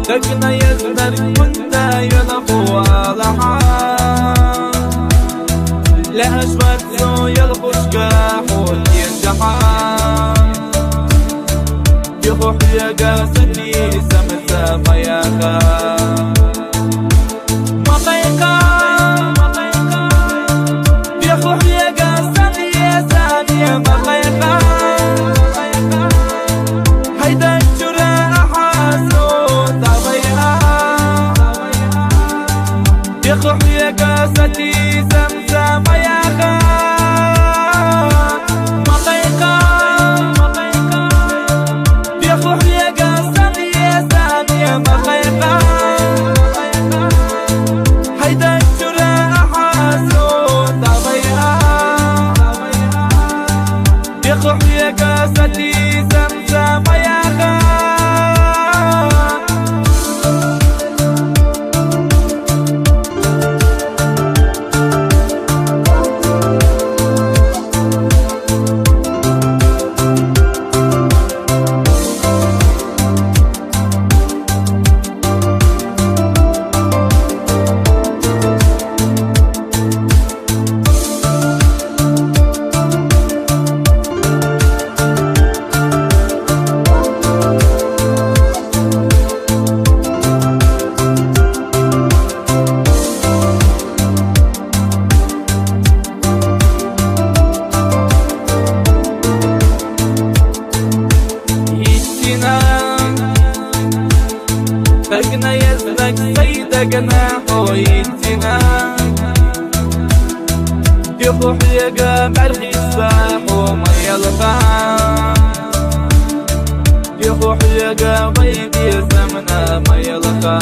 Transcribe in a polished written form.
تقنا يزدر كنت يلقوا لحان لا أشوات زو يلقوش كاحول ينجحان يخوح يا قاستي سمسا مياكا مقيقا يخوح يا قاستي سانية مقيقا هيدا يخوح يا قاستي سمسا مياكا مقيقا يخوح يا قاستي ثانية مقيقا هيدا الجراح حاسود ضبيعا يخوح يا قاستي سمسا مياكا تقنا يزلك سيدة جناحه يتنا يخوح يقى مرخي الساح وما يلقى يخوح يقى بيدي زمنا ما يلقى